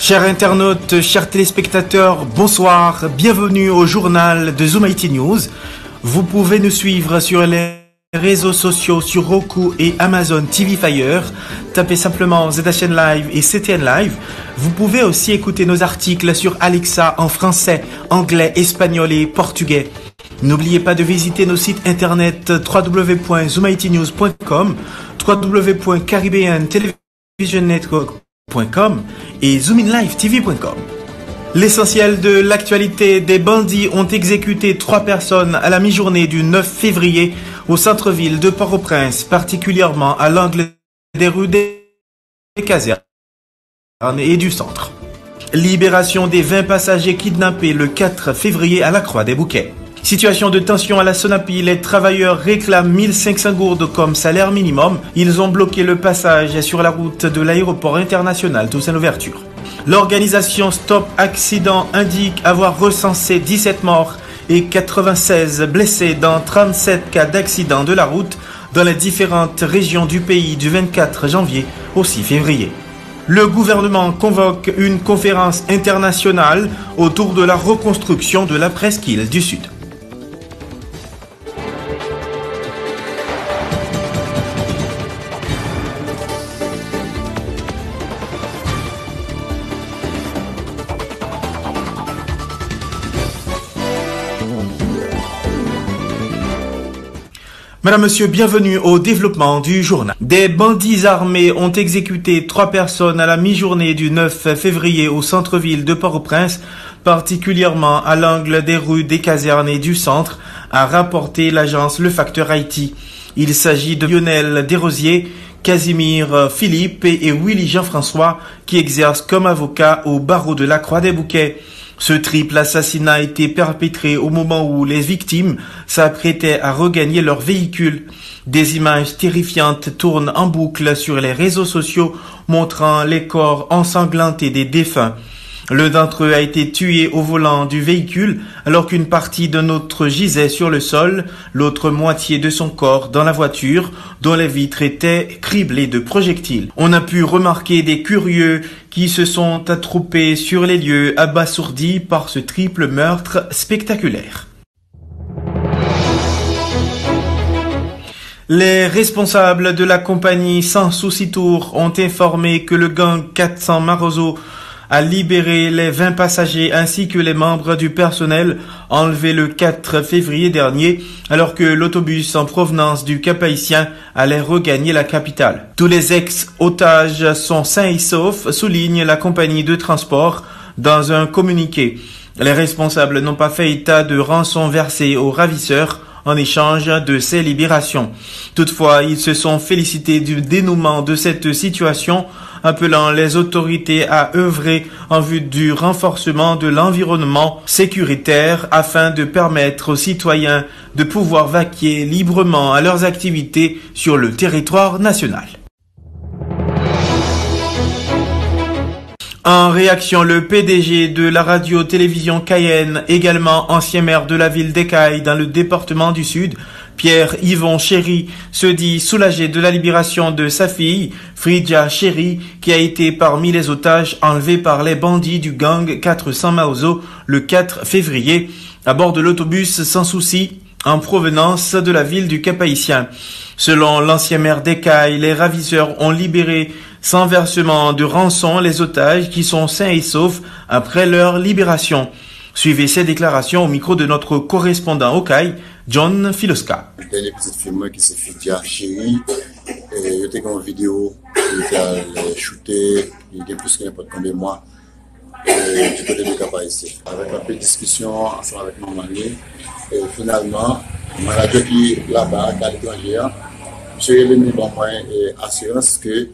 Chers internautes, chers téléspectateurs, bonsoir, bienvenue au journal de Zoom IT News. Vous pouvez nous suivre sur les réseaux sociaux sur Roku et Amazon TV Fire. Tapez simplement ZHN Live et CTN Live. Vous pouvez aussi écouter nos articles sur Alexa en français, anglais, espagnol et portugais. N'oubliez pas de visiter nos sites internet www.zoomitnews.com, www.caribbeantelevisonnetwork.com et zoominlivetv.com. L'essentiel de l'actualité: des bandits ont exécuté 3 personnes à la mi-journée du 9 février au centre-ville de Port-au-Prince, particulièrement à l'angle des rues des Casernes et du centre. Libération des 20 passagers kidnappés le 4 février à la Croix-des-Bouquets. Situation de tension à la Sonapi, les travailleurs réclament 1500 gourdes comme salaire minimum. Ils ont bloqué le passage sur la route de l'aéroport international Toussaint-Louverture. L'organisation Stop Accident indique avoir recensé 17 morts et 96 blessés dans 37 cas d'accident de la route dans les différentes régions du pays du 24 janvier au 6 février. Le gouvernement convoque une conférence internationale autour de la reconstruction de la presqu'île du Sud. Madame, Monsieur, bienvenue au développement du journal. Des bandits armés ont exécuté 3 personnes à la mi-journée du 9 février au centre-ville de Port-au-Prince, particulièrement à l'angle des rues des Casernes et du centre, a rapporté l'agence Le Facteur Haïti. Il s'agit de Lionel Desrosiers, Casimir Philippe et Willy Jean-François qui exercent comme avocats au barreau de la Croix-des-Bouquets. Ce triple assassinat a été perpétré au moment où les victimes s'apprêtaient à regagner leur véhicule. Des images terrifiantes tournent en boucle sur les réseaux sociaux montrant les corps ensanglantés des défunts. L'un d'entre eux a été tué au volant du véhicule alors qu'une partie d'un autre gisait sur le sol, l'autre moitié de son corps dans la voiture dont les vitres étaient criblées de projectiles. On a pu remarquer des curieux qui se sont attroupés sur les lieux abasourdis par ce triple meurtre spectaculaire. Les responsables de la compagnie Sans Souci Tour ont informé que le gang 400 Marozo a libéré les 20 passagers ainsi que les membres du personnel enlevés le 4 février dernier alors que l'autobus en provenance du Cap-Haïtien allait regagner la capitale. Tous les ex-otages sont sains et saufs, souligne la compagnie de transport dans un communiqué. Les responsables n'ont pas fait état de rançon versée aux ravisseurs en échange de ces libérations. Toutefois, ils se sont félicités du dénouement de cette situation, appelant les autorités à œuvrer en vue du renforcement de l'environnement sécuritaire afin de permettre aux citoyens de pouvoir vaquer librement à leurs activités sur le territoire national. En réaction, le PDG de la radio-télévision Cayenne, également ancien maire de la ville d'Écailles dans le département du Sud, Pierre-Yvon Chéry, se dit soulagé de la libération de sa fille, Fridja Chéry, qui a été parmi les otages enlevés par les bandits du gang 400 Maozo le 4 février à bord de l'autobus Sans Souci en provenance de la ville du Cap-Haïtien. Selon l'ancien maire d'Écailles, les ravisseurs ont libéré sans versement de rançon les otages qui sont sains et saufs après leur libération. Suivez ces déclarations au micro de notre correspondant au CAI, John Filoska. Le dernier petit film qui s'est fait à Chéri, il était une vidéo, il était shooté, il était plus que n'importe combien de mois du côté du Cap-Haïtien. Avec un peu de discussion ensemble avec mon mari, et finalement, ma radio qui est là-bas, à l'étranger, je suis venu pour moi et assurance que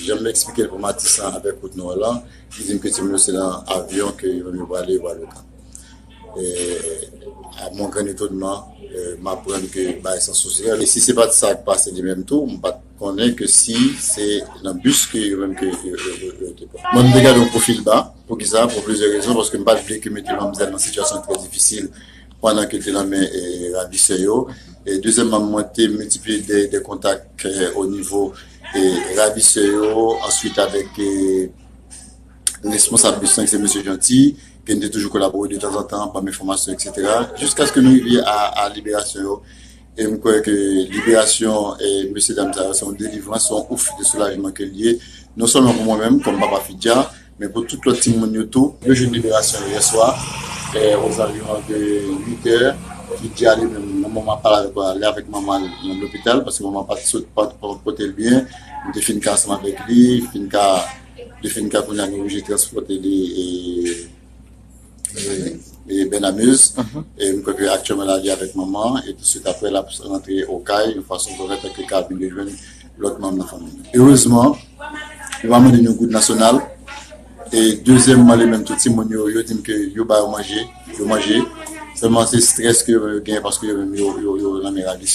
j'aime m'expliquer pour Matissan avec Koutnoa là, qui dit que c'est dans l'avion qu'il va me aller voir le camp. Et à mon grand étonnement, m'apprendre que bah, sans souci. Et si c'est pas de ça qui passe du même tour, on connaît que si c'est un bus qui même que moi je regarde un profil bas pour qui ça pour plusieurs raisons parce que je ne pas oublier que mettre l'homme dans une situation très difficile pendant qu'il était dans la main et ravisseur. Et deuxièmement, moi j'ai multiplié des contacts au niveau et ravisseur, ensuite avec Le responsable du 5, c'est M. Gentil, qui nous a toujours collaboré de temps en temps par mes formations, etc. Jusqu'à ce que nous arrivions à Libération. Et je crois que Libération et M. Damta sont délivrants, sont ouf de soulagement que lié, non seulement pour moi-même, comme Papa Fidia, mais pour tout le team Monioto. Le jeu de Libération hier soir, et aux environs de 8 heures, Fidia allait même, maman parle avec maman dans l'hôpital, parce que maman pas porter le bien. Je fais une casse avec lui, je fais une casse pour j'ai transporté et Ben Amuse. Et je suis actuellement là avec maman. Et tout de suite après, là, pour rentrer au CAI, de façon correcte avec le cabine de jeunes, l'autre membre de la famille. Heureusement, je vais amener une goutte nationale. Et deuxièmement, les mêmes tout le monde, ils disent que ils vont manger. Seulement, c'est stress que je gagne parce que je la meilleure vie.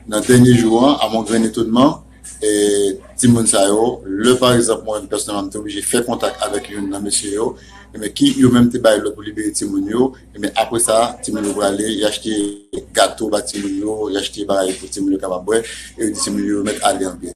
Dans le dernier jour, à mon grand étonnement, et Timon Sayo, par exemple, moi, personnellement, j'ai obligé de faire contact avec un monsieur, mais qui, yo même, te baille pour libérer Timon, mais après ça, Timon va aller, y acheter gâteau, bah, Timon, y acheter bail pour Timon capable, et Timon mettre aller en bien.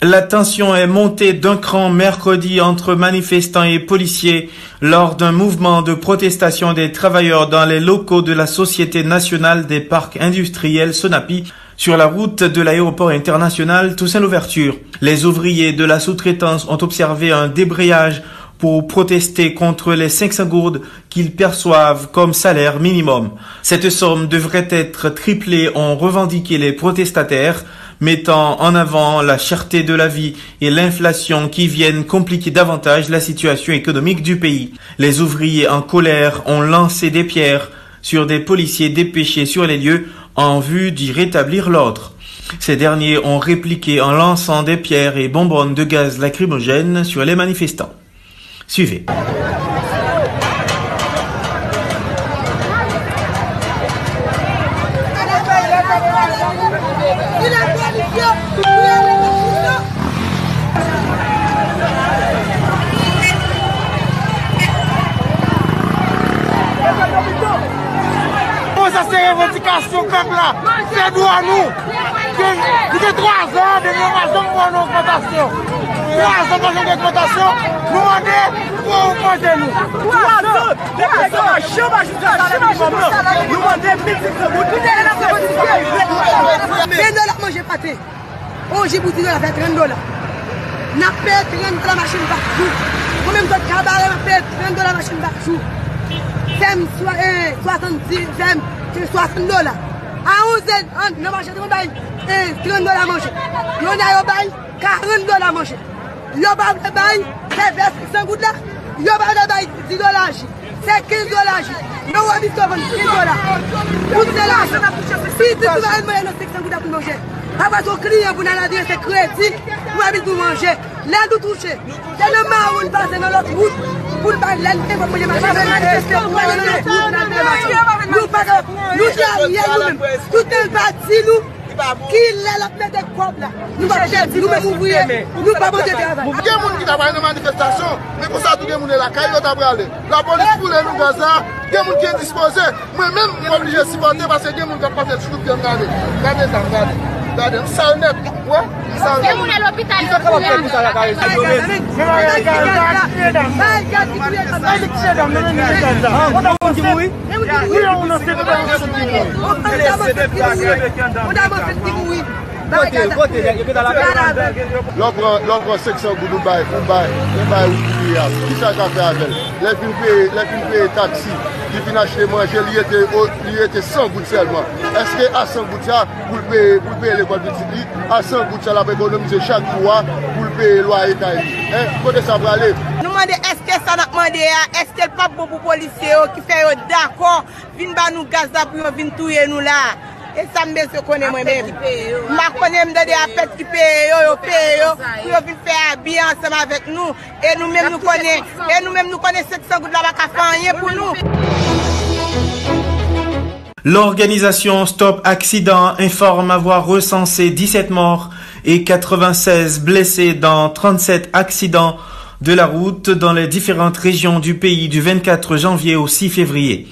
La tension est montée d'un cran mercredi entre manifestants et policiers lors d'un mouvement de protestation des travailleurs dans les locaux de la Société nationale des parcs industriels Sonapi sur la route de l'aéroport international Toussaint-Louverture. Les ouvriers de la sous-traitance ont observé un débrayage pour protester contre les 500 gourdes qu'ils perçoivent comme salaire minimum. Cette somme devrait être triplée, ont revendiqué les protestataires, mettant en avant la cherté de la vie et l'inflation qui viennent compliquer davantage la situation économique du pays. Les ouvriers en colère ont lancé des pierres sur des policiers dépêchés sur les lieux en vue d'y rétablir l'ordre. Ces derniers ont répliqué en lançant des pierres et bonbonnes de gaz lacrymogène sur les manifestants. Suivez. Ça c'est revendication comme là, c'est droit à nous. Il y a 3 ans de l'innovation pour une augmentation. 3 ans pour une augmentation, nous demandons pour augmenter nous. 3 ans, nous demandons 1500 $. Manger pâté. Oh, j'ai bouti de la fait $30. N'a pas $30 machine par jour. Moi-même, d'autres cabarets, n'a pas $30 machine par jour. J'aime 70, j'aime $60. À 11 ans, nous mangeons $30 manger. Nous avons $40 manger. Nous avons c'est 500 gouttes là. Nous avons $10. C'est $15. Nous avons $10. Tout c'est là. Si tu vas manger 500 gouttes pour manger, après ton client, vous n'allez dire c'est crédit, vous avez pour manger. Là, nous toucher. C'est le marron passe dans l'autre route. Pour ne pas l'enlever, vous pouvez marcher. Nous, tout est bâti, nous. Qui est la mettre des copes là? Nous même ouvriers. Nous pas monter travail. Il y a des gens qui travaillent dans la manifestation, mais pour ça, tout le monde est là. Quand ils ont aller, la police pour les nous dans ça, il y a des gens qui sont disposés. Moi-même, je suis obligé de supporter parce que il y a des gens qui ont passé tout le temps. Regardez ça, regardez. Ça honnête. Ouais, ça honnête. Il y a l'hôpital. Il faut faire tout ça là. L'autre section pour nous bailler, qui ça qu'a fait avec les films taxi, qui viennent acheter manger, il était 100 gouttes seulement. Est-ce que à 100 gouttes pour payer l'école de Titi, à 100 gouttes ça va économiser chaque mois pour payer le loyer taille. Côté ça va aller. Nous demandons est-ce que ça n'a demandé, est-ce que le pas beaucoup de policiers qui fait d'accord, viennent nous gaz pour venir tuer nous là. Et ça me connaît moi-même. Je connais me donner à fête qui paye, pour venir faire bien ensemble avec nous. Et nous-mêmes nous connaissons 700 gouttes là-bas qui font rien pour nous. L'organisation Stop Accident informe avoir recensé 17 morts et 96 blessés dans 37 accidents de la route dans les différentes régions du pays du 24 janvier au 6 février.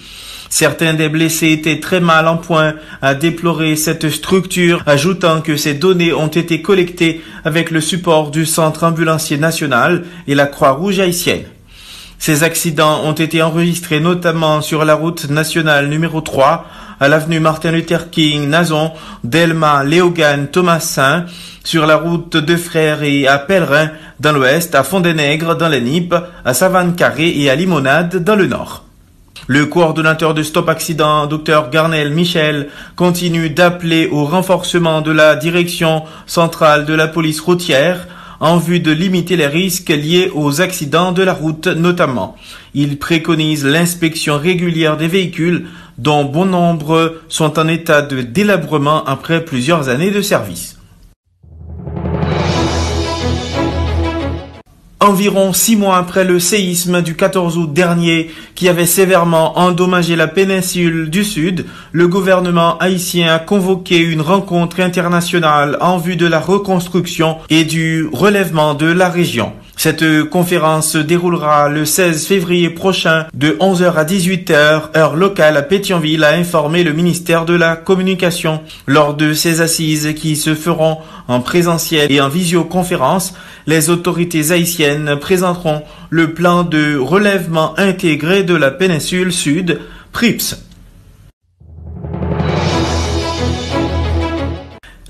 Certains des blessés étaient très mal en point, a déploré cette structure, ajoutant que ces données ont été collectées avec le support du Centre ambulancier national et la Croix-Rouge haïtienne. Ces accidents ont été enregistrés notamment sur la route nationale numéro 3, à l'avenue Martin Luther King, Nazon, Delma, Léogane, Thomasin, sur la route de Frères et à Pèlerin dans l'ouest, à Fond-des-Nègres dans les Nippes, à Savane-Carré et à Limonade dans le nord. Le coordonnateur de Stop Accident, Dr Garnel Michel, continue d'appeler au renforcement de la direction centrale de la police routière en vue de limiter les risques liés aux accidents de la route notamment. Il préconise l'inspection régulière des véhicules dont bon nombre sont en état de délabrement après plusieurs années de service. Environ 6 mois après le séisme du 14 août dernier qui avait sévèrement endommagé la péninsule du Sud, le gouvernement haïtien a convoqué une rencontre internationale en vue de la reconstruction et du relèvement de la région. Cette conférence se déroulera le 16 février prochain de 11h à 18h, heure locale à Pétionville, a informé le ministère de la Communication. Lors de ces assises qui se feront en présentiel et en visioconférence, les autorités haïtiennes présenteront le plan de relèvement intégré de la péninsule Sud, PRIPS.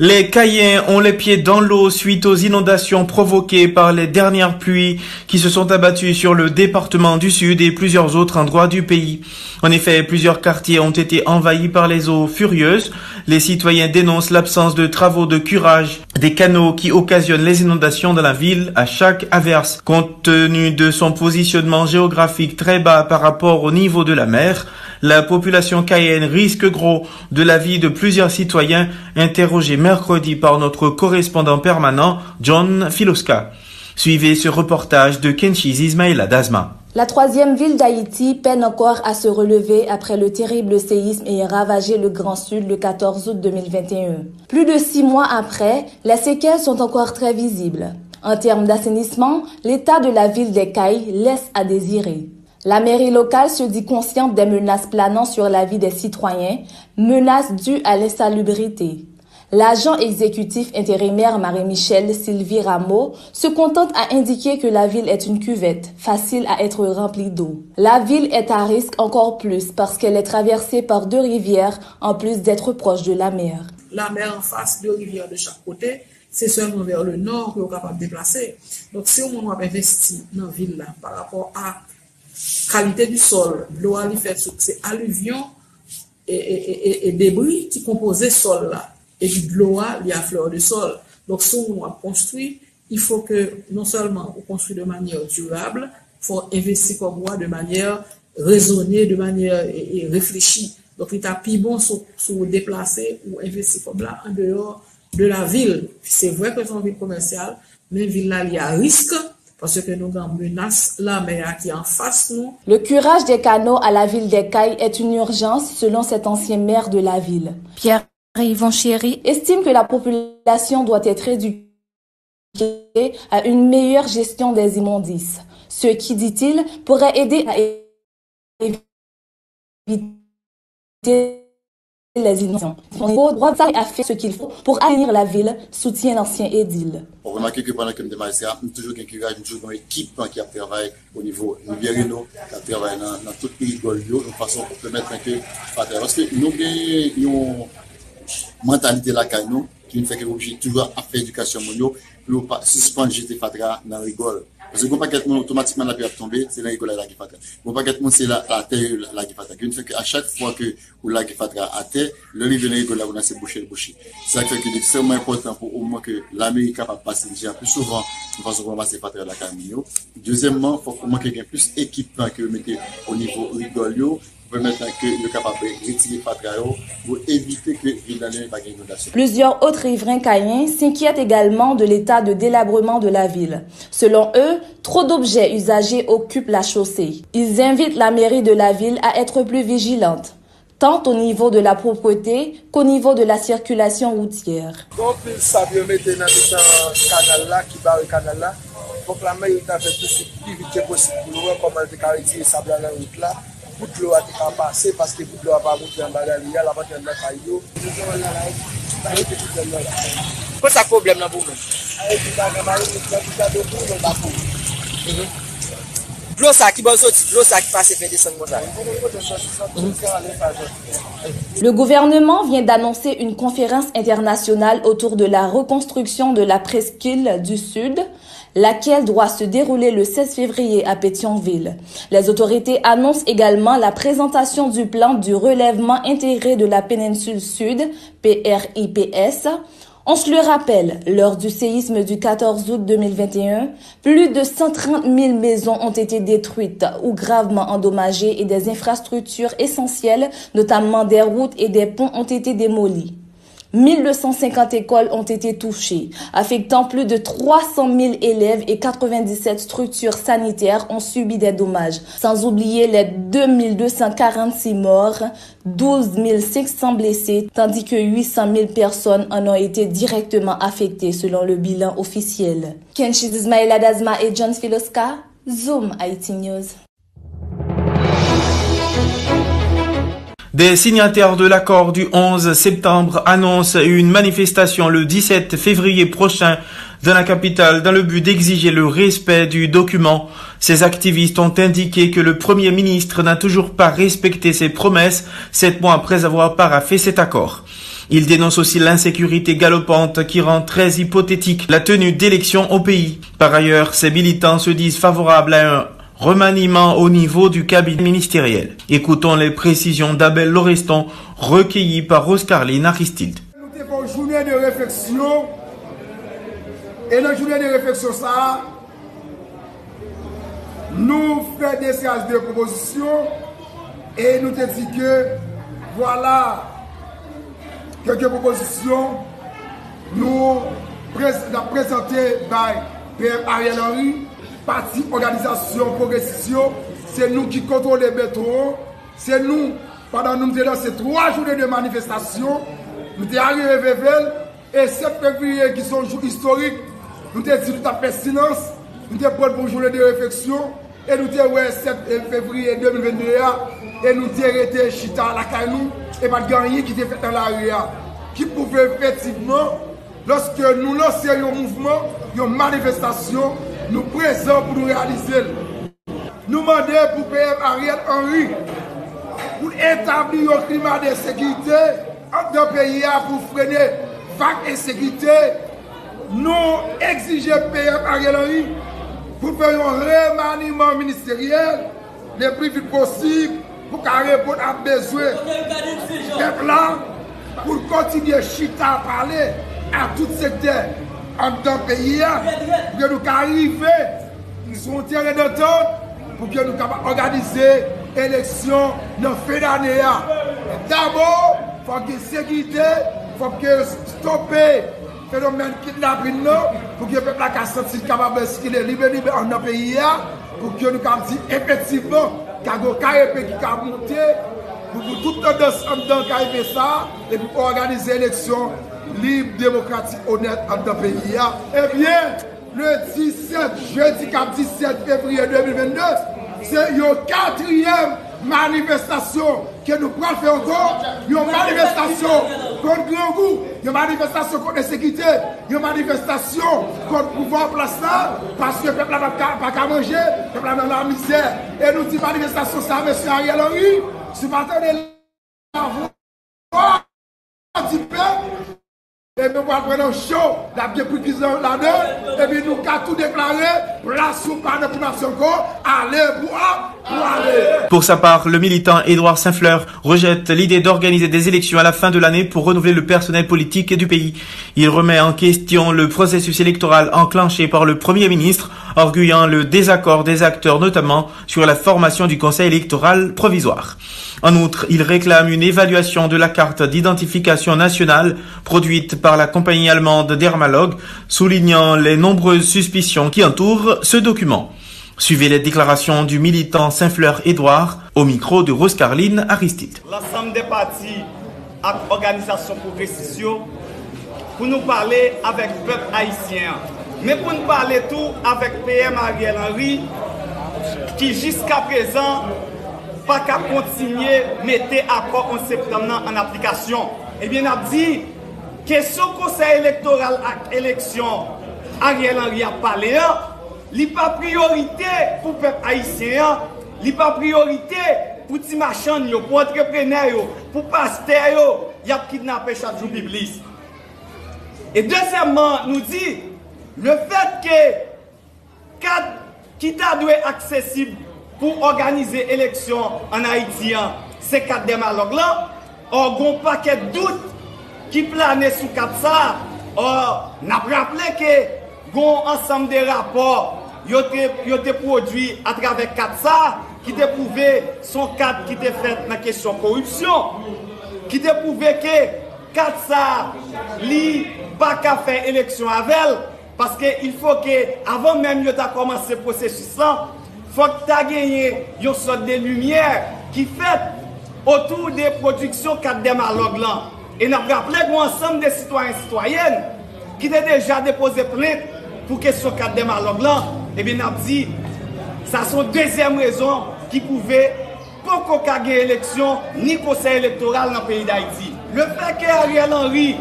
Les Cayens ont les pieds dans l'eau suite aux inondations provoquées par les dernières pluies qui se sont abattues sur le département du Sud et plusieurs autres endroits du pays. En effet, plusieurs quartiers ont été envahis par les eaux furieuses. Les citoyens dénoncent l'absence de travaux de curage des canaux qui occasionnent les inondations dans la ville à chaque averse. Compte tenu de son positionnement géographique très bas par rapport au niveau de la mer, la population cayenne risque gros de la vie de plusieurs citoyens interrogés mercredi par notre correspondant permanent John Filoska. Suivez ce reportage de Kenchiz Ismaïla Dazma. La troisième ville d'Haïti peine encore à se relever après le terrible séisme ayant ravagé le Grand Sud le 14 août 2021. Plus de 6 mois après, les séquelles sont encore très visibles. En termes d'assainissement, l'état de la ville des Cayes laisse à désirer. La mairie locale se dit consciente des menaces planant sur la vie des citoyens, menaces dues à l'insalubrité. L'agent exécutif intérimaire Marie-Michel Sylvie Rameau se contente à indiquer que la ville est une cuvette, facile à être remplie d'eau. La ville est à risque encore plus parce qu'elle est traversée par 2 rivières en plus d'être proche de la mer. La mer en face, 2 rivières de chaque côté, c'est seulement vers le nord qu'on est capable de déplacer. Donc si on a investi dans la ville là, par rapport à qualité du sol, l'eau a fait c'est alluvions et débris qui composaient le sol là. Et puis de l'eau il y a fleur de sol. Donc si on a construit, il faut que non seulement on construit de manière durable, il faut investir comme moi de manière raisonnée, de manière réfléchie. Donc il est plus bon sur déplacer ou investir comme là en dehors de la ville. C'est vrai que c'est une ville commerciale, mais ville là il y a risque. Parce que nous avons menace la mer qui est en face nous. Le curage des canaux à la ville des Cayes est une urgence selon cet ancien maire de la ville. Pierre-Yvon Chéry estime que la population doit être éduquée à une meilleure gestion des immondices. Ce qui, dit-il, pourrait aider à éviter les inondations. Son droit a fait ce qu'il faut pour assainir la ville, soutient l'ancien édile. On remarque que pendant que nous avons toujours un curage, nous toujours une équipe qui a travaillé au niveau Rivière-Reno, qui a travaillé dans tout le pays de façon pour permettre que parce que nous avons une mentalité là qui nous fait que nous obligés toujours à faire éducation pour pas suspendre jeter fatra dans rigole. Parce que quand pas quelqu'un automatiquement la pierre tomber, c'est la rigole là qui fatra. Quand pas quelqu'un c'est la terre là qui fatra. Qui fait que à chaque fois que ou là qui fatra à terre, le rivière de rigole là on a c'est boucher. C'est ça qui fait que c'est extrêmement important pour au moins que l'Amérique capable passer déjà plus souvent de façon pour passer fatra la camino. Deuxièmement, faut au moins quelqu'un plus équipement que mettez au niveau rigole permettre que le capable retirer patrayo pour éviter que l'île pas d'inondation. Plusieurs autres riverains cayens s'inquiètent également de l'état de délabrement de la ville. Selon eux, trop d'objets usagés occupent la chaussée. Ils invitent la mairie de la ville à être plus vigilante, tant au niveau de la propreté qu'au niveau de la circulation routière. Donc, ça vient mettre dans le canal là, qui barre le canal là. Donc, la mairie a fait tout ce qui est possible pour voir comment elle a retiré ça dans la route là. bout de l'eau a été passé parce que bout de l'eau a pas monté en bagarre, il y a la partie de la caillou. Quoi ça problème là pour nous? L'eau ça qui va sortir, l'eau ça qui passe fait descendre comme ça. Le gouvernement vient d'annoncer une conférence internationale autour de la reconstruction de la presqu'île du Sud, laquelle doit se dérouler le 16 février à Pétionville. Les autorités annoncent également la présentation du plan du relèvement intégré de la péninsule Sud, PRIPS. On se le rappelle, lors du séisme du 14 août 2021, plus de 130 000 maisons ont été détruites ou gravement endommagées et des infrastructures essentielles, notamment des routes et des ponts, ont été démolies. 1250 écoles ont été touchées, affectant plus de 300 000 élèves et 97 structures sanitaires ont subi des dommages, sans oublier les 2246 morts, 12 500 blessés, tandis que 800 000 personnes en ont été directement affectées selon le bilan officiel. Kenshid Ismail Adazma et John Filoska, Zoom Haïti News. Des signataires de l'accord du 11 septembre annoncent une manifestation le 17 février prochain dans la capitale dans le but d'exiger le respect du document. Ces activistes ont indiqué que le Premier ministre n'a toujours pas respecté ses promesses 7 mois après avoir paraphé cet accord. Ils dénoncent aussi l'insécurité galopante qui rend très hypothétique la tenue d'élections au pays. Par ailleurs, ces militants se disent favorables à un remaniement au niveau du cabinet ministériel. Écoutons les précisions d'Abel Loreston recueillies par Oscarline Aristide. Nous avons une journée de réflexion et dans la journée de réflexion, ça, nous faisons des séances de propositions et nous te dit que voilà quelques propositions nous avons présentées par PM Ariel Henry. Parti organisation progression, c'est nous qui contrôlons les métros, c'est nous, pendant nous avons lancé 3 journées de manifestation, nous sommes arrivés et 7 février qui sont jours historiques, nous avons dit tout à fait silence, nous avons pris pour une journée de réflexion, et nous avons 7 février 2021, et nous avons arrêté Chita à la Canou, et pas de rien qui était fait dans l'area, qui pouvait effectivement, lorsque nous lancions un mouvement, une manifestation, nous présents pour nous réaliser. Nous demandons pour PM Ariel Henry pour établir un climat de sécurité entre le pays pour freiner vague insécurité. Nous exigeons PM Ariel Henry pour faire un remaniement ministériel le plus vite possible pour répondre à besoin des plans pour continuer chita à parler à tout secteur. En tant que pays, pour que nous arrivions, nous sommes terrain d'entente, pour que nous puissions organiser l'élection dans la fin d'année. D'abord, il faut que la sécurité, il faut que stopper le phénomène kidnapping, pour que le peuple ait senti capable de libre dans notre pays, pour que nous puissions dire effectivement qu'il y a un carré qui a monté, pour que tout le monde ait fait ça, et pour organiser l'élection libre, démocratique, honnête en notre pays. Eh bien, le 17, jeudi 17 février 2022, c'est une 4e manifestation que nous pouvons faire encore. Une manifestation contre grand goût, une manifestation contre la sécurité, une manifestation contre le pouvoir place là, parce que le peuple n'a pas qu'à manger, le peuple est dans la misère. Et nous disons manifestation, ça, M. Ariel Henry, ce matin, la voix du peuple. Et nous allons prendre un show, la bien pris là-dedans, et puis nous avons tout déclaré, place ou pas de nation encore, allez pour aller. Pour sa part, le militant Édouard Saint-Fleur rejette l'idée d'organiser des élections à la fin de l'année pour renouveler le personnel politique du pays. Il remet en question le processus électoral enclenché par le Premier ministre, arguant le désaccord des acteurs, notamment sur la formation du Conseil électoral provisoire. En outre, il réclame une évaluation de la carte d'identification nationale produite par la compagnie allemande Dermalog, soulignant les nombreuses suspicions qui entourent ce document. Suivez les déclarations du militant Saint-Fleur Édouard au micro de Roscarline Aristide. L'ensemble des partis et organisations progressistes pour nous parler avec le peuple haïtien, mais pour nous parler tout avec PM Ariel Henry qui jusqu'à présent pas qu'à continuer mettre accord 11 septembre en application. Eh bien, on a dit, question conseil électoral à élection, Ariel Henry a parlé, il n'y a pas priorité pour le peuple haïtien, il n'y a pas priorité pour les marchands, pour les entrepreneurs, pour les pasteurs, il y a kidnappé chaque jour bibliste. Et deuxièmement, nous dit, le fait que 4 qui t'a dû être accessible pour organiser l'élection en Haïti, ces 4 démarlogues là, on a un paquet de doutes qui planait sous 4 ça. On a rappelé que un ensemble de rapports qui ont été produits à travers 4 ça, qui ont prouvé son 4 qui était fait dans la question de corruption, qui ont prouvé que 4 ça, li pas qu'à faire élection avec elle, parce qu'il faut que, avant même de commencer le processus, il faut que tu aies gagné une sorte de lumière qui fait autour des productions 4 démarlogues là. Et nous avons rappelé qu'ensemble des citoyens et citoyennes qui ont déjà déposé plainte pour question 4 démarlogues là, et bien nous avons dit, ça sont deuxième raison qui pouvait pas qu'on ait gagné élection ni conseil électoral dans le pays d'Haïti. Le fait qu'Ariel Henry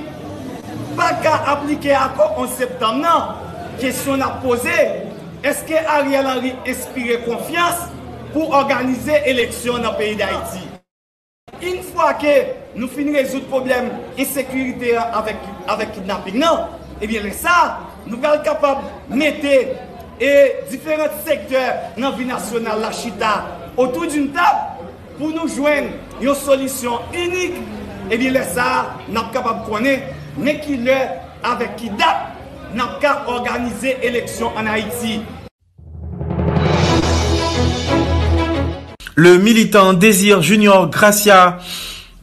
pas qu'à appliquer l'accord 11 septembre, non. Question à poser, est-ce que Ariel Henry inspire confiance pour organiser l'élection dans le pays d'Haïti? Une fois que nous finissons de résoudre le problème d'insécurité avec kidnapping, non, et bien ça, nous sommes capables de mettre différents secteurs dans la vie nationale, la chita, autour d'une table pour nous joindre une solution unique. Et bien ça, nous sommes capables de connaître. Mais qui l'est avec qui date n'a qu'à organiser l'élection en Haïti. Le militant Désir Junior Gracia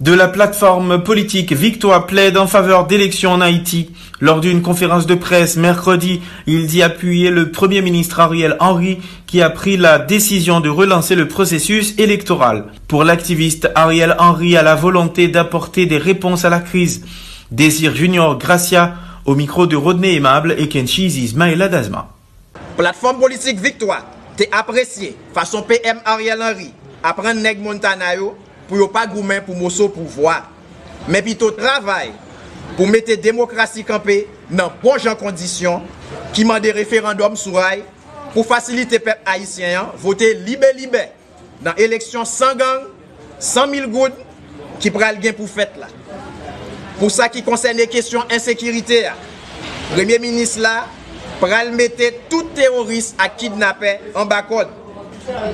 de la plateforme politique Victoire plaide en faveur d'élections en Haïti. Lors d'une conférence de presse mercredi, il dit appuyer le Premier ministre Ariel Henry qui a pris la décision de relancer le processus électoral. Pour l'activiste, Ariel Henry a la volonté d'apporter des réponses à la crise. Désir Junior Gracia au micro de Rodney Aimable et Kenchiz Ismaïla Dazma. Plateforme politique Victoire t'es apprécié façon PM Ariel Henry apprendre nèg Montana yo pour yo pas goumen pour mosso pouvoir mais plutôt travail pour mettre démocratie campée dans bon gens conditions qui mande référendum sur rail pour faciliter peuple haïtien voter libre dans élection sans gang 100 000 gouttes qui pral gain pour fête là. Pour ça qui concerne les questions insécurité, le Premier ministre là pral mettre tout terroriste à kidnapper en bas code.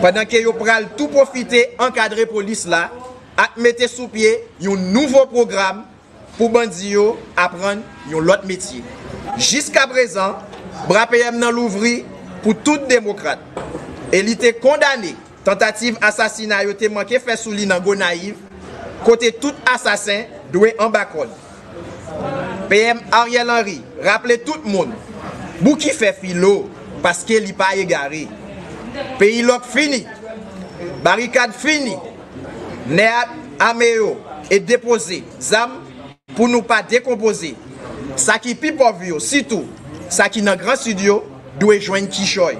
Pendant que yo pral tout profiter encadrer police là, à mettre sous pied un nouveau programme pour bandi yo apprendre un autre métier. Jusqu'à présent, bras PM nan l'ouvri pour tout démocrate. Et il était condamné tentative assassinat yo te manqué fait sous li nan Gonaïve côté tout assassin doué en bas code. PM Ariel Henry rappelez tout le monde bou qui fait filo parce qu'il n'est pas égaré. Pays loc fini, barricade fini, néat améo et déposé, zam pour nous pas décomposer. Ça qui pi pauvre, surtout, ça qui dans grand studio, doit joindre Kishoy.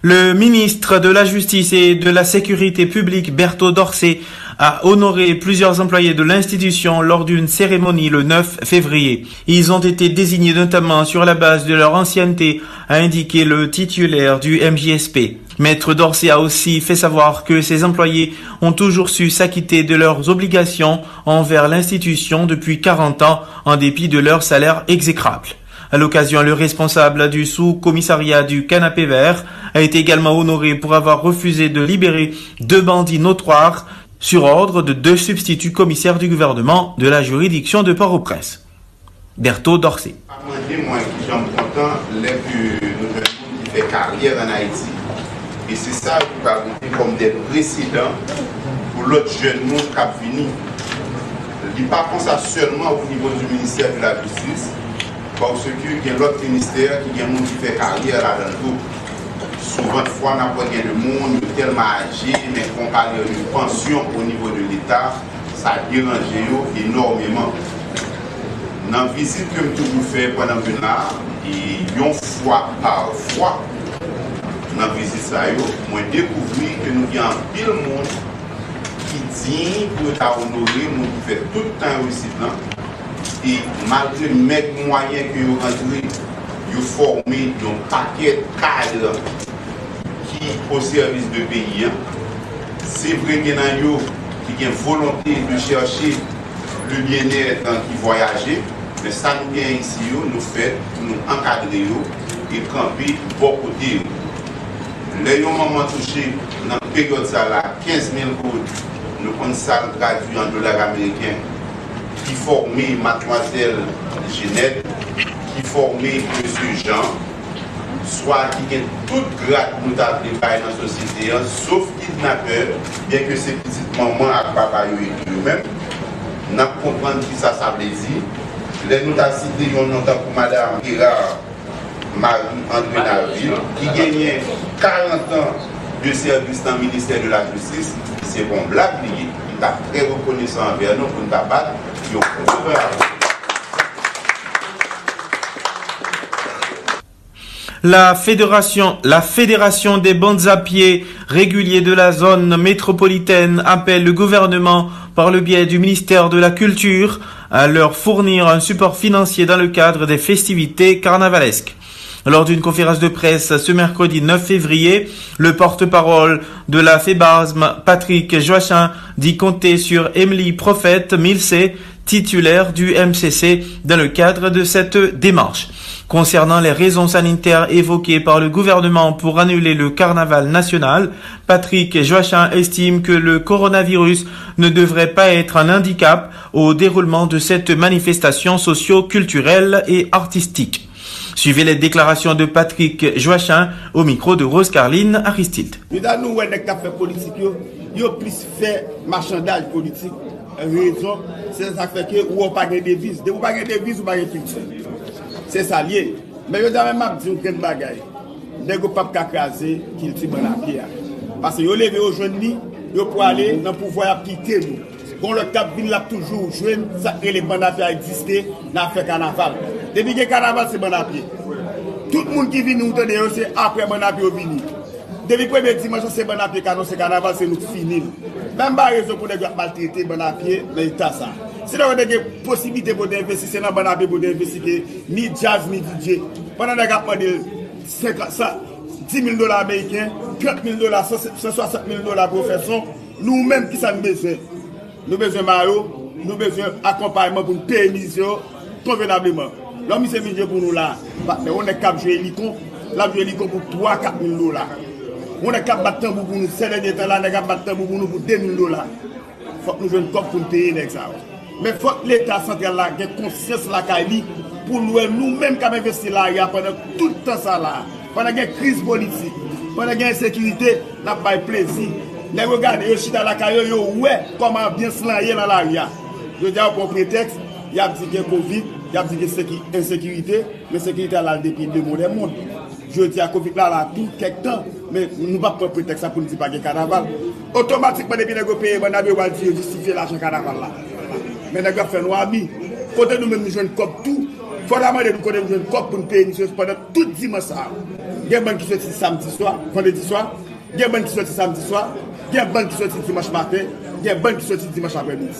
Le ministre de la Justice et de la Sécurité publique, Berthaud Dorsey, a honoré plusieurs employés de l'institution lors d'une cérémonie le 9 février. Ils ont été désignés notamment sur la base de leur ancienneté, a indiqué le titulaire du MJSP. Maître Dorsey a aussi fait savoir que ces employés ont toujours su s'acquitter de leurs obligations envers l'institution depuis 40 ans, en dépit de leur salaire exécrable. À l'occasion, le responsable du sous-commissariat du Canapé Vert a été également honoré pour avoir refusé de libérer 2 bandits notoires sur ordre de 2 substituts commissaires du gouvernement de la juridiction de Port-au-Prince. Berthaud Dorsey. Moi, qui j'aime content, les qui fait carrière en Haïti. Et c'est ça qui va compter comme des précédents pour l'autre jeune monde qui a fini. Je ne dis pas ça seulement au niveau du ministère de la Justice, parce qu'il y a l'autre ministère qui a fait carrière là-dedans. Souvent, on n'a pas de monde tellement âgé, mais comparé à une pension au niveau de l'État, ça a dérangé énormément. Dans la visite que je toujours fait pendant une heure, et une fois par fois, dans la visite, moi découvert que nous avons pile monde qui dit pour honorer, nous fait tout le temps ici. Et malgré les moyens que vous rentrez, vous formez un paquet de cadres qui au service de pays. C'est vrai qu'il y a qui ont volonté de chercher le bien-être qui voyager, mais ça nous vient ici, nous fait, nous encadrer et camper bon côté. Les moments touchés dans la période ça là, 15 000 codes, nous avons une salle traduite en dollars américains qui formait mademoiselle Ginette, qui formait monsieur Jean, soit qui est toute grade nous appeler dans la société, sauf kidnappeur, bien que ces petites mamans à papa et eux-mêmes, nous comprenons qui ça veut dire. Les nous avons cité un nom pour madame Girard Marie-André Naville, qui gagnait 40 ans de service dans le ministère de la Justice. C'est bon blague, il est très reconnaissant envers nous pour nous battre. La fédération des bandes à pied réguliers de la zone métropolitaine appelle le gouvernement, par le biais du ministère de la Culture, à leur fournir un support financier dans le cadre des festivités carnavalesques. Lors d'une conférence de presse ce mercredi 9 février, le porte-parole de la FEBASM, Patrick Joachim, dit compter sur Emily Prophète Milsé, titulaire du MCC, dans le cadre de cette démarche. Concernant les raisons sanitaires évoquées par le gouvernement pour annuler le carnaval national, Patrick Joachim estime que le coronavirus ne devrait pas être un handicap au déroulement de cette manifestation socio-culturelle et artistique. Suivez les déclarations de Patrick Joachim au micro de Rose Carline Aristide. Nous avons fait politique, nous avons plus fait marchandage politique. Raison, c'est ça fait que vous n'avez pas de devises. Vous n'avez pas de devises, vous n'avez pas de culture. C'est ça lié. Mais vous avez même dit que vous bagaille. Vous n'avez pas craser qu'il tire dans la pierre. Parce que vous levez aux jeunes, vous pouvez aller dans le pouvoir quitter nous. Quand le cap vient là toujours jeune, ça et les bandes à pied existent, n'a fait carnaval. Depuis que le carnaval c'est bandes à pied. Tout le monde qui vient nous donner c'est après bandes à pied au vini. Depuis le premier dimanche c'est bandes à pied car c'est carnaval c'est nous fini. Même pas raison pour les maltraiter bandes à pied mais il ça. Si vous avez des possibilités pour investir dans bandes à pied pour investir ni jazz ni DJ. Pendant que vous avez 10 000 $ américains, 30 000 $, 160 000 $ pour faire son, nous-mêmes qui sommes besoin. Nous avons besoin de maillot, nous avons besoin d'accompagnement pour nous payer mission convenablement. L'homme c'est milieu pour nous là. Mais on est capable de jouer l'icône, là jouer l'icône pour 3 4 000 $. On est capable de battre pour nous, ces derniers temps là, on est capable de battre pour nous pour 2 000 $. Il faut que nous jouions comme pour nous payer l'examen. Mais il faut que l'État central là ait conscience là pour nous-mêmes qui avons investi là pendant tout le temps ça là. Pendant qu'il y a une crise politique, pendant qu'il y a une insécurité, on n'a pas de plaisir. Les regardez, ils sont dans la carrière, ouais, comment bien se lancer dans l'arrière. Je dis pour prétexte, il y a dit qu'il y a Covid, il y a dit qu'il y a insécurité, l'insécurité là depuis le monde. Je dis à Covid là, tout quelque temps, mais nous ne pouvons pas prétexte pour nous dire pas qu'il y a carnaval. Automatiquement, depuis que nous payons, on a besoin de justifier l'argent carnaval là. Mais nous avons fait nos amis. Côté nous-mêmes, nous jouons comme tout. Il faut demander nous connaître une cop pour nous payer pendant tout dimanche. Il y a des gens qui sortent samedi soir, vendredi soir. Il y a des gens qui sortent samedi soir. Il y a des gens qui sortent dimanche matin. Il y a des gens qui sortent dimanche après-midi.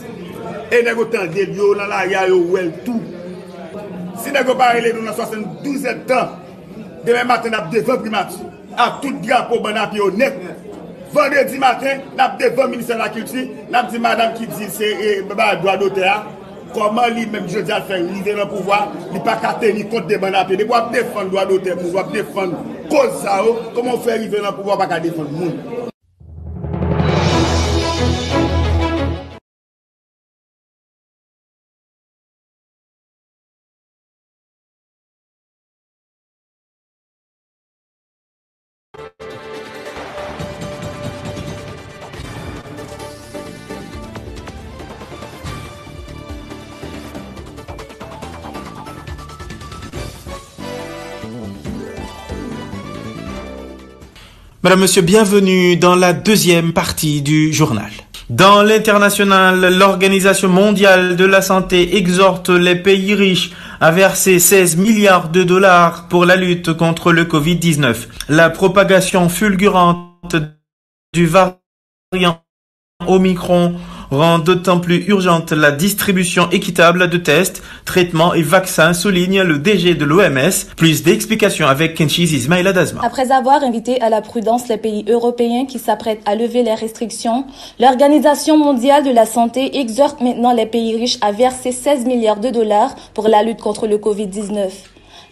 Et nous avons des lieux dans la rue, tout. Si nous avons parlé dans 72 ans, demain matin, nous avons devant primature. À tout drapeau, nous avons honnête. Vendredi matin, nous avons devant le ministère de la Culture. Nous avons dit madame qui dit c'est droit d'auteur. Comment lui-même, je dis à faire arriver dans le pouvoir, il n'est pas qu'à tenir compte des bandes à pied. Il doit défendre le droit d'auteur, il doit défendre la cause ça. Comment on fait arriver dans le pouvoir, pas qu'à défendre le monde. Mesdames, Messieurs, bienvenue dans la deuxième partie du journal. Dans l'international, l'Organisation mondiale de la santé exhorte les pays riches a versé 16 milliards de dollars pour la lutte contre le Covid-19. La propagation fulgurante du variant Omicron rend d'autant plus urgente la distribution équitable de tests, traitements et vaccins, souligne le DG de l'OMS. Plus d'explications avec Kenchiz Ismaïla Dazma. Après avoir invité à la prudence les pays européens qui s'apprêtent à lever les restrictions, l'Organisation mondiale de la santé exhorte maintenant les pays riches à verser 16 milliards de dollars pour la lutte contre le Covid-19.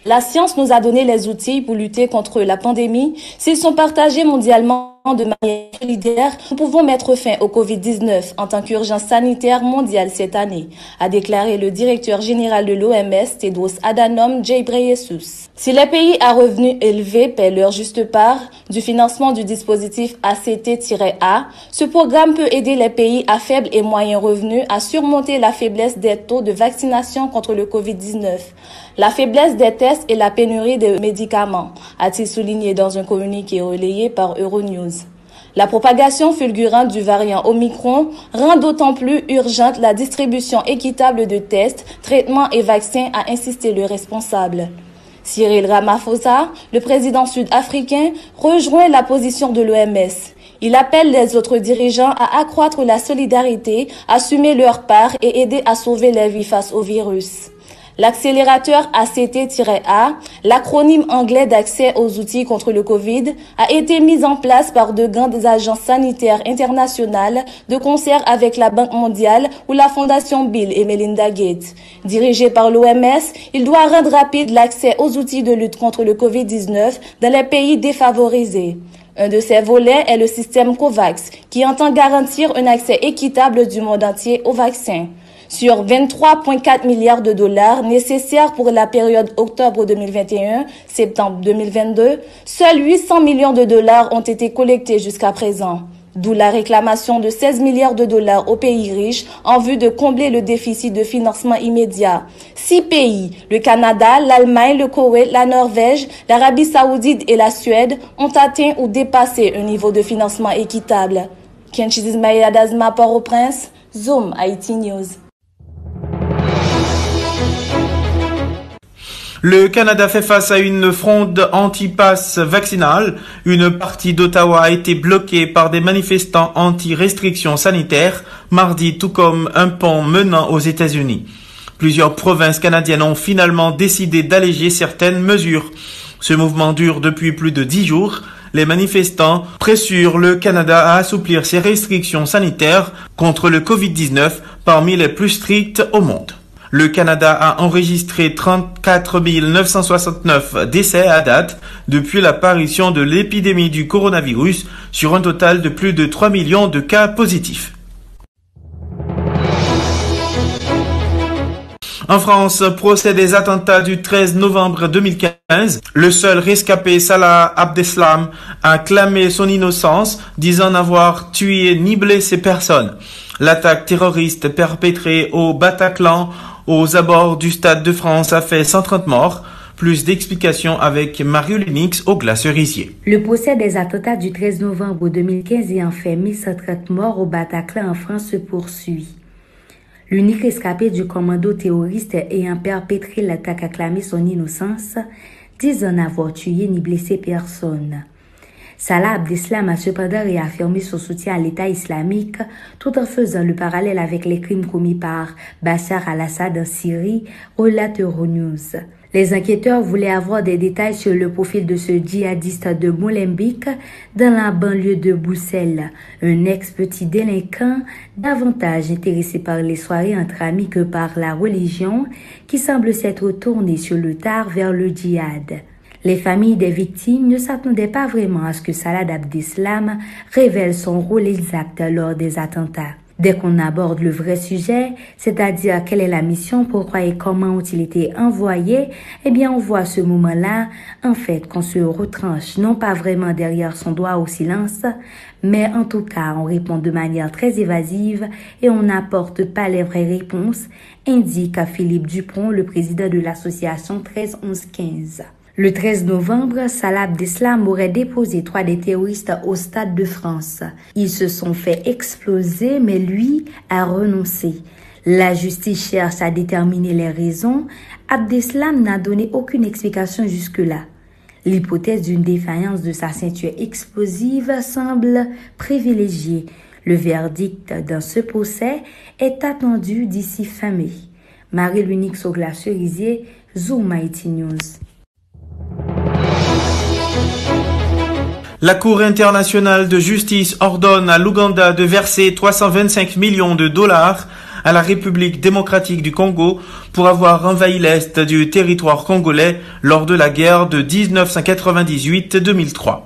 La science nous a donné les outils pour lutter contre la pandémie. S'ils sont partagés mondialement de manière solidaire, nous pouvons mettre fin au Covid-19 en tant qu'urgence sanitaire mondiale cette année, a déclaré le directeur général de l'OMS, Tedros Adhanom Ghebreyesus. Si les pays à revenus élevés paient leur juste part du financement du dispositif ACT-A, ce programme peut aider les pays à faible et moyen revenus à surmonter la faiblesse des taux de vaccination contre le Covid-19, la faiblesse des tests et la pénurie de médicaments, a-t-il souligné dans un communiqué relayé par Euronews. La propagation fulgurante du variant Omicron rend d'autant plus urgente la distribution équitable de tests, traitements et vaccins, a insisté le responsable. Cyril Ramaphosa, le président sud-africain, rejoint la position de l'OMS. Il appelle les autres dirigeants à accroître la solidarité, assumer leur part et aider à sauver les vies face au virus. L'accélérateur ACT-A, l'acronyme anglais d'accès aux outils contre le Covid, a été mis en place par de grandes agences sanitaires internationales de concert avec la Banque mondiale ou la Fondation Bill et Melinda Gates. Dirigé par l'OMS, il doit rendre rapide l'accès aux outils de lutte contre le Covid-19 dans les pays défavorisés. Un de ces volets est le système COVAX, qui entend garantir un accès équitable du monde entier au vaccin. Sur 23,4 milliards de dollars nécessaires pour la période octobre 2021-septembre 2022, seuls 800 millions de dollars ont été collectés jusqu'à présent. D'où la réclamation de 16 milliards de dollars aux pays riches en vue de combler le déficit de financement immédiat. 6 pays, le Canada, l'Allemagne, le Koweït, la Norvège, l'Arabie Saoudite et la Suède, ont atteint ou dépassé un niveau de financement équitable. Kenchiz Ismaïla Dazma, Port-au-Prince, Zoom, Haïti News. Le Canada fait face à une fronde anti-pass vaccinale. Une partie d'Ottawa a été bloquée par des manifestants anti-restrictions sanitaires mardi, tout comme un pont menant aux États-Unis. Plusieurs provinces canadiennes ont finalement décidé d'alléger certaines mesures. Ce mouvement dure depuis plus de 10 jours. Les manifestants pressurent le Canada à assouplir ses restrictions sanitaires contre le Covid-19 parmi les plus strictes au monde. Le Canada a enregistré 34 969 décès à date depuis l'apparition de l'épidémie du coronavirus sur un total de plus de 3 millions de cas positifs. En France, procès des attentats du 13 novembre 2015. Le seul rescapé, Salah Abdeslam, a clamé son innocence, disant n'avoir tué ni blessé personne. L'attaque terroriste perpétrée au Bataclan, aux abords du Stade de France, a fait 130 morts. Plus d'explications avec Mario Lenix au Glacerisier. Le procès des attentats du 13 novembre 2015 ayant fait 1130 morts au Bataclan en France se poursuit. L'unique rescapé du commando terroriste ayant perpétré l'attaque a clamé son innocence, disant n'avoir tué ni blessé personne. Salah Abdeslam a cependant réaffirmé son soutien à l'État islamique tout en faisant le parallèle avec les crimes commis par Bachar al-Assad en Syrie, relate Euronews. Les enquêteurs voulaient avoir des détails sur le profil de ce djihadiste de Molenbeek dans la banlieue de Bruxelles, un ex-petit délinquant davantage intéressé par les soirées entre amis que par la religion qui semble s'être tourné sur le tard vers le djihad. Les familles des victimes ne s'attendaient pas vraiment à ce que Salah Abdeslam révèle son rôle exact lors des attentats. Dès qu'on aborde le vrai sujet, c'est-à-dire quelle est la mission, pourquoi et comment ont-ils été envoyés, eh bien on voit à ce moment-là, en fait, qu'on se retranche non pas vraiment derrière son doigt au silence, mais en tout cas on répond de manière très évasive et on n'apporte pas les vraies réponses, indique Philippe Dupont, le président de l'association 13-11-15. Le 13 novembre, Salah Abdeslam aurait déposé 3 des terroristes au Stade de France. Ils se sont fait exploser, mais lui a renoncé. La justice cherche à déterminer les raisons. Abdeslam n'a donné aucune explication jusque-là. L'hypothèse d'une défaillance de sa ceinture explosive semble privilégiée. Le verdict dans ce procès est attendu d'ici fin mai. Marie-Lunique Sogla-Cerisier, Zoom Haïti News. La Cour internationale de justice ordonne à l'Ouganda de verser 325 millions de dollars à la République démocratique du Congo pour avoir envahi l'est du territoire congolais lors de la guerre de 1998-2003.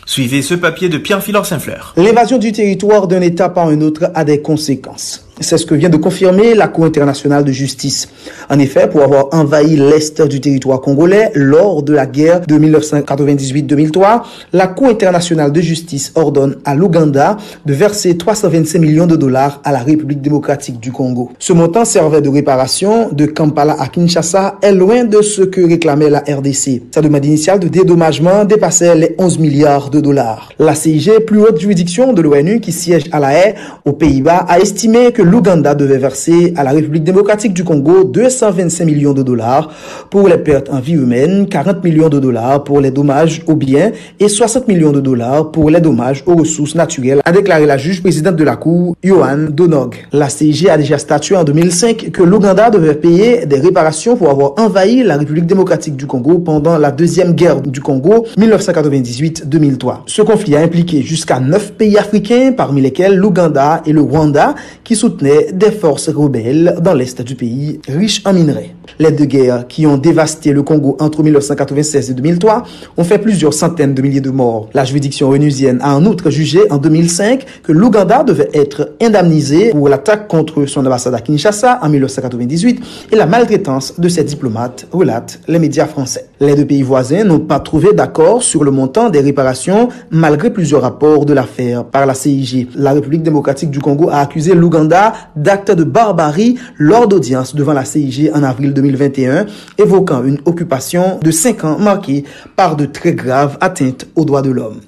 Suivez ce papier de Pierre-Philor Saint-Fleur. L'invasion du territoire d'un État par un autre a des conséquences. C'est ce que vient de confirmer la Cour internationale de justice. En effet, pour avoir envahi l'est du territoire congolais lors de la guerre de 1998-2003, la Cour internationale de justice ordonne à l'Ouganda de verser 325 millions de dollars à la République démocratique du Congo. Ce montant servait de réparation de Kampala à Kinshasa est loin de ce que réclamait la RDC. Sa demande initiale de dédommagement dépassait les 11 milliards de dollars. La CIG, plus haute juridiction de l'ONU qui siège à La Haye, aux Pays-Bas, a estimé que l'Ouganda devait verser à la République démocratique du Congo 225 millions de dollars pour les pertes en vie humaine, 40 millions de dollars pour les dommages aux biens et 60 millions de dollars pour les dommages aux ressources naturelles, a déclaré la juge présidente de la Cour, Yohan Donog. La CIG a déjà statué en 2005 que l'Ouganda devait payer des réparations pour avoir envahi la République démocratique du Congo pendant la deuxième guerre du Congo 1998-2003. Ce conflit a impliqué jusqu'à 9 pays africains, parmi lesquels l'Ouganda et le Rwanda, qui soutenaient des forces rebelles dans l'est du pays, riche en minerais. Les deux guerres qui ont dévasté le Congo entre 1996 et 2003 ont fait plusieurs centaines de milliers de morts. La juridiction onusienne a en outre jugé en 2005 que l'Ouganda devait être indemnisé pour l'attaque contre son ambassade à Kinshasa en 1998 et la maltraitance de ses diplomates, relatent les médias français. Les deux pays voisins n'ont pas trouvé d'accord sur le montant des réparations malgré plusieurs rapports de l'affaire par la CIG. La République démocratique du Congo a accusé l'Ouganda d'actes de barbarie lors d'audience devant la CIG en avril 2021, évoquant une occupation de 5 ans marquée par de très graves atteintes aux droits de l'homme.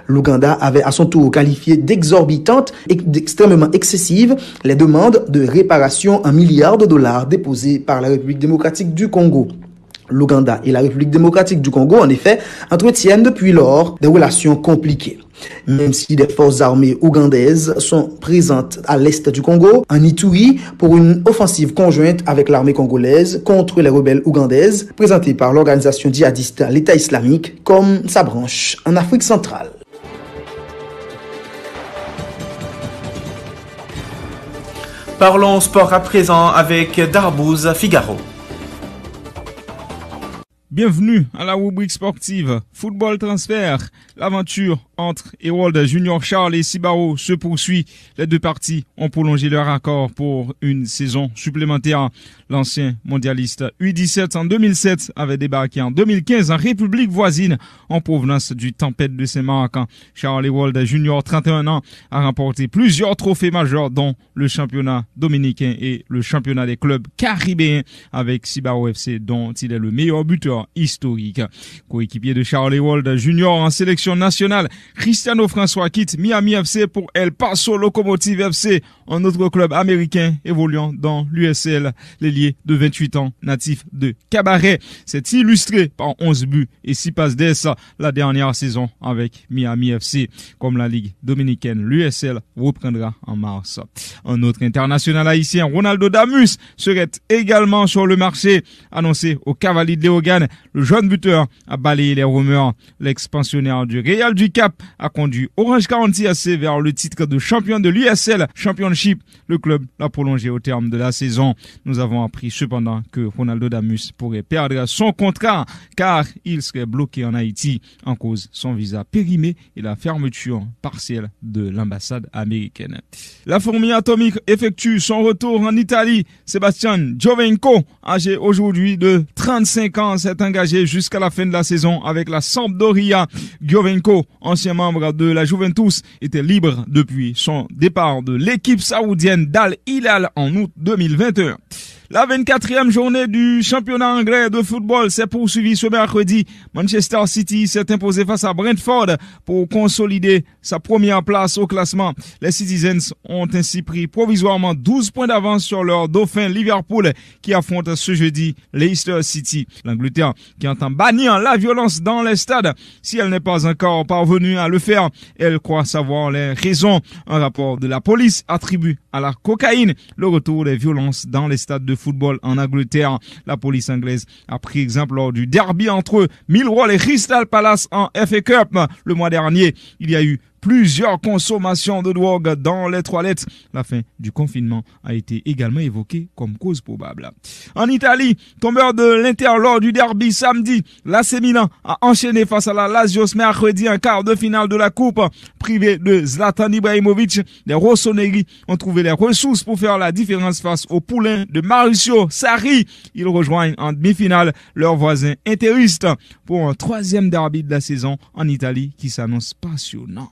L'Ouganda avait à son tour qualifié d'exorbitantes et d'extrêmement excessives les demandes de réparation en milliards de dollars déposées par la République démocratique du Congo. L'Ouganda et la République démocratique du Congo, en effet, entretiennent depuis lors des relations compliquées. Même si des forces armées ougandaises sont présentes à l'est du Congo, en Ituri, pour une offensive conjointe avec l'armée congolaise contre les rebelles ougandaises, présentée par l'organisation djihadiste l'État islamique comme sa branche en Afrique centrale. Parlons sport à présent avec Darbouz Figaro. Bienvenue à la rubrique sportive Football Transfert. L'aventure entre Harold Junior Charles et Sibaro se poursuit. Les deux parties ont prolongé leur accord pour une saison supplémentaire. L'ancien mondialiste U17 en 2007 avait débarqué en 2015 en République voisine en provenance du Tempête de Saint-Marc. Charles Harold Junior, 31 ans, a remporté plusieurs trophées majeurs dont le championnat dominicain et le championnat des clubs caribéens avec Sibaro FC dont il est le meilleur buteur historique. Coéquipier de Charles Harold Junior en sélection nationale, Cristiano François quitte Miami FC pour El Paso Locomotive FC, un autre club américain évoluant dans l'USL. L'ailier de 28 ans, natif de Cabaret, s'est illustré par 11 buts et 6 passes d'ess la dernière saison avec Miami FC. Comme la Ligue dominicaine, l'USL reprendra en mars. Un autre international haïtien, Ronaldo Damus, serait également sur le marché. Annoncé au Cavalier de Léogane, le jeune buteur a balayé les rumeurs. L'expansionnaire du Real du Cap a conduit Orange County AC vers le titre de champion de l'USL Championship. Le club l'a prolongé au terme de la saison. Nous avons appris cependant que Ronaldo Damus pourrait perdre son contrat car il serait bloqué en Haïti en cause son visa périmé et la fermeture partielle de l'ambassade américaine. La fourmi atomique effectue son retour en Italie. Sébastien Giovinco, âgé aujourd'hui de 35 ans, s'est engagé jusqu'à la fin de la saison avec la Sampdoria. Giovinco, ancien membre de la Juventus, était libre depuis son départ de l'équipe saoudienne d'Al Hilal en août 2021. La 24e journée du championnat anglais de football s'est poursuivie ce mercredi. Manchester City s'est imposé face à Brentford pour consolider sa première place au classement. Les Citizens ont ainsi pris provisoirement 12 points d'avance sur leur dauphin Liverpool qui affronte ce jeudi Leicester City. L'Angleterre qui entend bannir la violence dans les stades. Si elle n'est pas encore parvenue à le faire, elle croit savoir les raisons. Un rapport de la police attribue à la cocaïne le retour des violences dans les stades de football en Angleterre. La police anglaise a pris exemple lors du derby entre Millwall et Crystal Palace en FA Cup le mois dernier. Il y a eu plusieurs consommations de drogue dans les toilettes. La fin du confinement a été également évoquée comme cause probable. En Italie, tombeur de l'Inter lors du derby samedi, l'AC Milan a enchaîné face à la Lazio ce mercredi en quart de finale de la Coupe. Privé de Zlatan Ibrahimovic, les rossoneri ont trouvé les ressources pour faire la différence face au poulain de Mauricio Sarri. Ils rejoignent en demi-finale leurs voisins interistes pour un troisième derby de la saison en Italie qui s'annonce passionnant.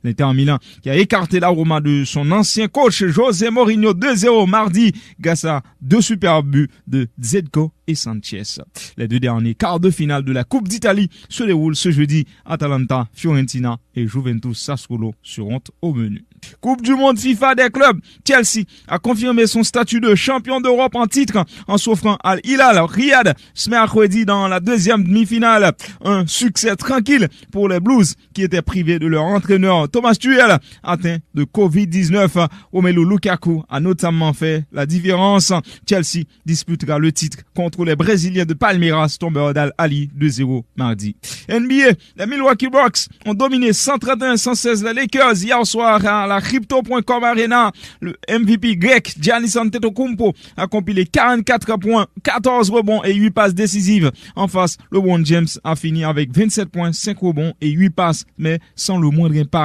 L'Inter Milan qui a écarté la Roma de son ancien coach José Mourinho 2-0 mardi grâce à 2 super buts de Dzeko et Sanchez. Les 2 derniers quarts de finale de la Coupe d'Italie se déroulent ce jeudi. Atalanta, Fiorentina et Juventus Sassuolo seront au menu. Coupe du monde FIFA des clubs. Chelsea a confirmé son statut de champion d'Europe en titre en s'offrant à Al-Hilal Riyad ce mercredi dans la deuxième demi-finale. Un succès tranquille pour les Blues qui étaient privés de leur entraîneur Thomas Tuchel atteint de Covid-19. Romelu Lukaku a notamment fait la différence. Chelsea disputera le titre contre les Brésiliens de Palmeiras, tombeur d'Al-Ali 2-0 mardi. NBA, les Milwaukee Bucks ont dominé 131-116 les Lakers hier soir à la Crypto.com Arena. Le MVP grec Giannis Antetokounmpo a compilé 44 points, 14 rebonds et 8 passes décisives. En face, LeBron James a fini avec 27 points, 5 rebonds et 8 passes, mais sans le moindre impact.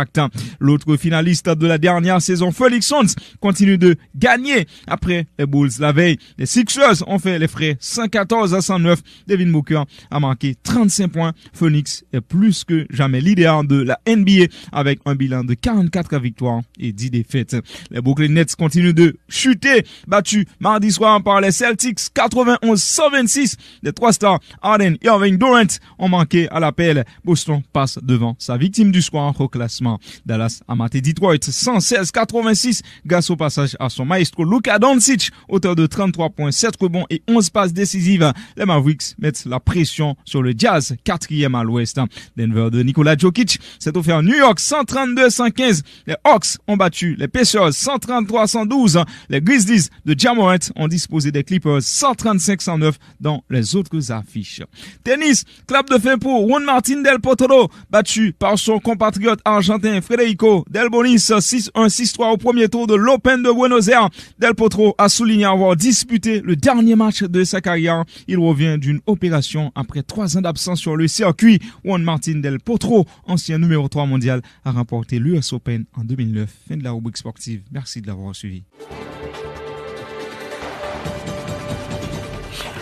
L'autre finaliste de la dernière saison, Phoenix Suns, continue de gagner après les Bulls la veille. Les Sixers ont fait les frais 114-109. Devin Booker a marqué 35 points. Phoenix est plus que jamais leader de la NBA avec un bilan de 44 victoires et 10 défaites. Les Brooklyn Nets continuent de chuter, battus mardi soir par les Celtics 91-126. Les 3 stars Harden et Irving Durant ont manqué à l'appel. Boston passe devant sa victime du soir au classement. Dallas a maté Detroit 116-86 grâce au passage à son maestro Luka Doncic, auteur de 33 points, 7 rebonds et 11 passes décisives. Les Mavericks mettent la pression sur le Jazz, 4e à l'ouest. Denver de Nikola Jokic s'est offert New York 132-115. Les Hawks ont battu les Pacers 133-112. Les Grizzlies de Ja Morant ont disposé des Clippers 135-109 dans les autres affiches. Tennis, clap de fin pour Juan Martín del Potro, battu par son compatriote argentin Federico Del Bonis 6-1, 6-3 au premier tour de l'Open de Buenos Aires. Del Potro a souligné avoir disputé le dernier match de sa carrière. Il revient d'une opération après 3 ans d'absence sur le circuit. Juan Martín del Potro, ancien numéro 3 mondial, a remporté l'US Open en 2009. Fin de la rubrique sportive. Merci de l'avoir suivi.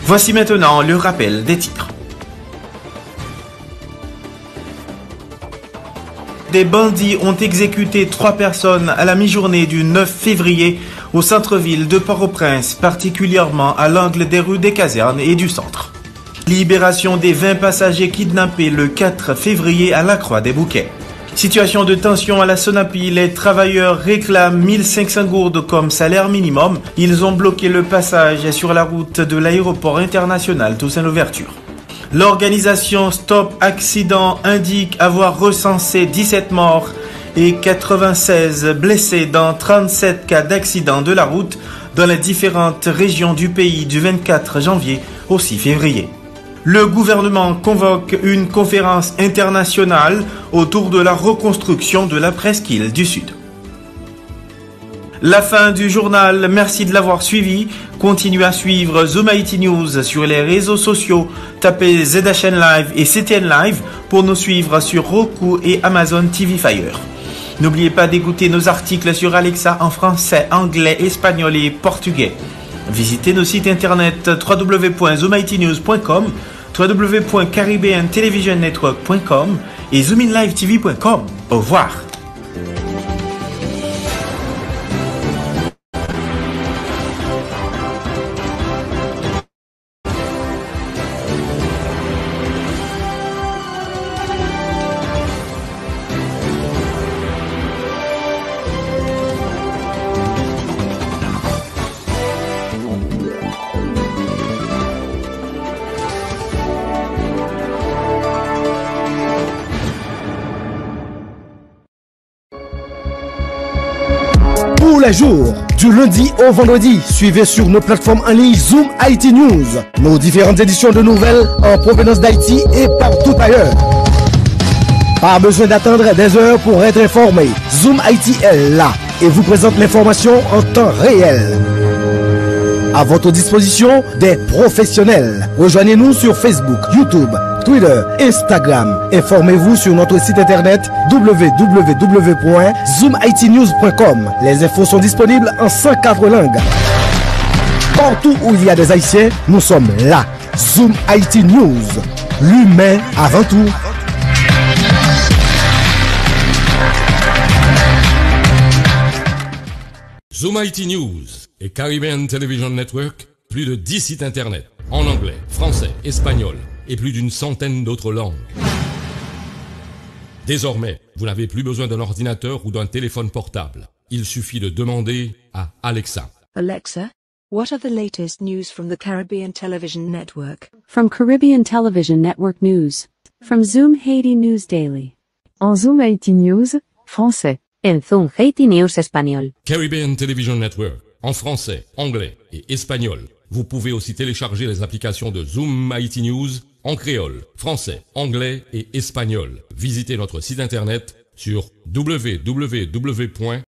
Voici maintenant le rappel des titres. Des bandits ont exécuté 3 personnes à la mi-journée du 9 février au centre-ville de Port-au-Prince, particulièrement à l'angle des rues des Casernes et du centre. Libération des 20 passagers kidnappés le 4 février à la Croix-des-Bouquets. Situation de tension à la Sonapi, les travailleurs réclament 1500 gourdes comme salaire minimum. Ils ont bloqué le passage sur la route de l'aéroport international Toussaint-Louverture. L'organisation Stop Accident indique avoir recensé 17 morts et 96 blessés dans 37 cas d'accident de la route dans les différentes régions du pays du 24 janvier au 6 février. Le gouvernement convoque une conférence internationale autour de la reconstruction de la presqu'île du Sud. La fin du journal, merci de l'avoir suivi. Continuez à suivre Zoom IT News sur les réseaux sociaux. Tapez ZHN Live et CTN Live pour nous suivre sur Roku et Amazon TV Fire. N'oubliez pas d'écouter nos articles sur Alexa en français, anglais, espagnol et portugais. Visitez nos sites internet www.zoomitnews.com, www.caribbeantelevisionnetwork.com et zoominlivetv.com. Au revoir. les jours, du lundi au vendredi. Suivez sur nos plateformes en ligne Zoom Haïti News, nos différentes éditions de nouvelles en provenance d'Haïti et partout ailleurs. Pas besoin d'attendre des heures pour être informé. Zoom Haïti est là et vous présente l'information en temps réel. À votre disposition, des professionnels. Rejoignez-nous sur Facebook, YouTube, Twitter, Instagram. Informez-vous sur notre site internet www.zoomhaitinews.com. Les infos sont disponibles en 104 langues. Partout où il y a des Haïtiens, nous sommes là. Zoom Haïti News. L'humain avant tout. Zoom Haïti News et Caribbean Television Network, plus de 10 sites internet en anglais, français, espagnol et plus d'une centaine d'autres langues. Désormais, vous n'avez plus besoin d'un ordinateur ou d'un téléphone portable. Il suffit de demander à Alexa. Alexa, what are the latest news from the Caribbean Television Network? From Caribbean Television Network News. From Zoom Haiti News Daily. En Zoom Haiti News, français. En Zoom Haiti News espagnol. Caribbean Television Network, en français, anglais et espagnol. Vous pouvez aussi télécharger les applications de Zoom Haiti News en créole, français, anglais et espagnol. Visitez notre site internet sur www.